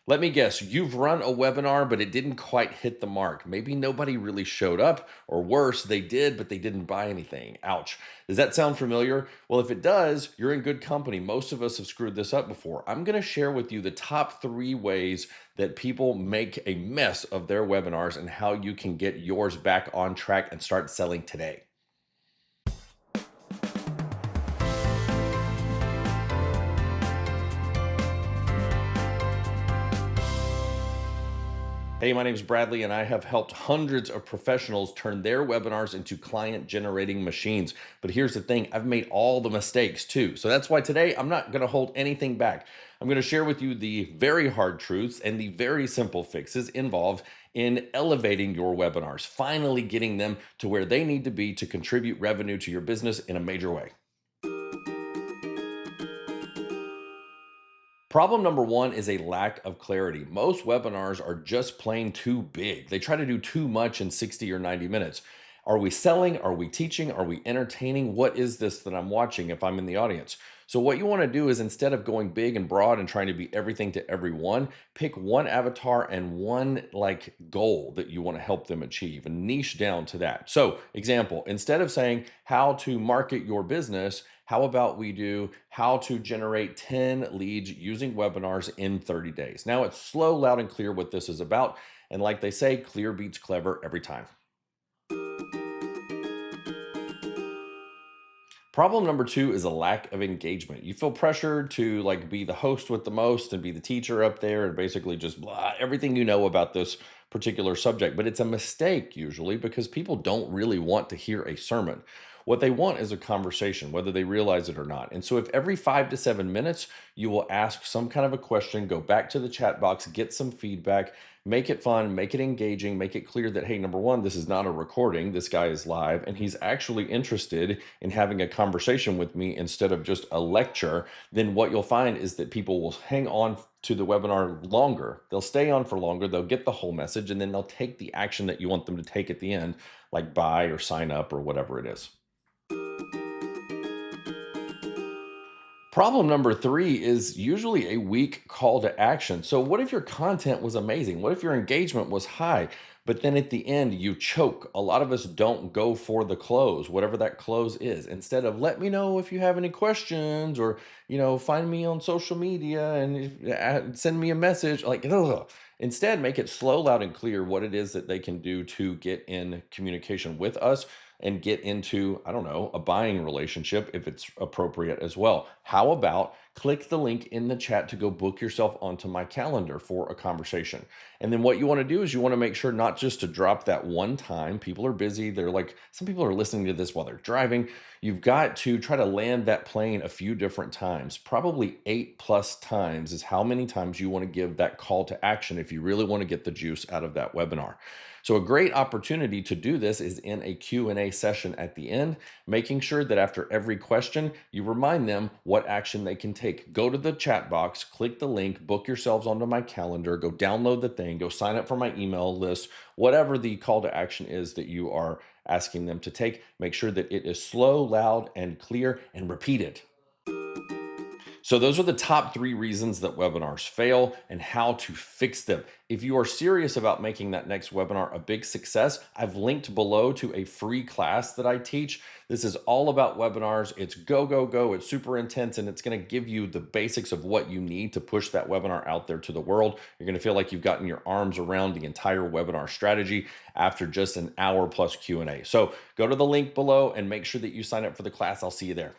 Let me guess, you've run a webinar, but it didn't quite hit the mark. Maybe nobody really showed up, or worse, they did, but they didn't buy anything. Ouch. Does that sound familiar? Well, if it does, you're in good company. Most of us have screwed this up before. I'm going to share with you the top 3 ways that people make a mess of their webinars and how you can get yours back on track and start selling today. Hey, my name is Bradley, and I have helped hundreds of professionals turn their webinars into client generating machines. But here's the thing, I've made all the mistakes too. So that's why today I'm not going to hold anything back. I'm going to share with you the very hard truths and the very simple fixes involved in elevating your webinars, finally getting them to where they need to be to contribute revenue to your business in a major way. Problem number 1 is a lack of clarity. Most webinars are just plain too big. They try to do too much in 60 or 90 minutes. Are we selling? Are we teaching? Are we entertaining? What is this that I'm watching if I'm in the audience? So what you want to do is, instead of going big and broad and trying to be everything to everyone, pick one avatar and one goal that you want to help them achieve and niche down to that. So example, instead of saying how to market your business, how about we do how to generate 10 leads using webinars in 30 days? Now it's slow, loud, and clear what this is about. And like they say, clear beats clever every time. Problem number 2 is a lack of engagement. You feel pressured to be the host with the most and be the teacher up there and basically just blah everything you know about this particular subject. But it's a mistake usually, because people don't really want to hear a sermon. What they want is a conversation, whether they realize it or not. And so if every 5 to 7 minutes you will ask some kind of a question, go back to the chat box, get some feedback, make it fun, make it engaging, make it clear that, hey, number one, this is not a recording. This guy is live and he's actually interested in having a conversation with me instead of just a lecture. Then what you'll find is that people will hang on to the webinar longer. They'll stay on for longer. They'll get the whole message, and then they'll take the action that you want them to take at the end, like buy or sign up or whatever it is. Problem number 3 is usually a weak call to action. So, what if your content was amazing? What if your engagement was high, but then at the end you choke? A lot of us don't go for the close, whatever that close is. Instead of let me know if you have any questions, or find me on social media and send me a message. Ugh. Instead, make it slow, loud, and clear what it is that they can do to get in communication with us and get into, I don't know, a buying relationship if it's appropriate as well. How about click the link in the chat to go book yourself onto my calendar for a conversation? And then what you want to do is you want to make sure not just to drop that one time. People are busy. Some people are listening to this while they're driving. You've got to try to land that plane a few different times. Probably 8+ times is how many times you want to give that call to action if you really want to get the juice out of that webinar. So a great opportunity to do this is in a Q&A session at the end, making sure that after every question, you remind them what action they can take. Go to the chat box, click the link, book yourselves onto my calendar, go download the thing, go sign up for my email list, whatever the call to action is that you are asking them to take. Make sure that it is slow, loud, and clear, and repeat it. So those are the top 3 reasons that webinars fail and how to fix them. If you are serious about making that next webinar a big success, I've linked below to a free class that I teach. This is all about webinars. It's go, go, go. It's super intense, and it's going to give you the basics of what you need to push that webinar out there to the world. You're going to feel like you've gotten your arms around the entire webinar strategy after just an hour plus Q&A. So go to the link below and make sure that you sign up for the class. I'll see you there.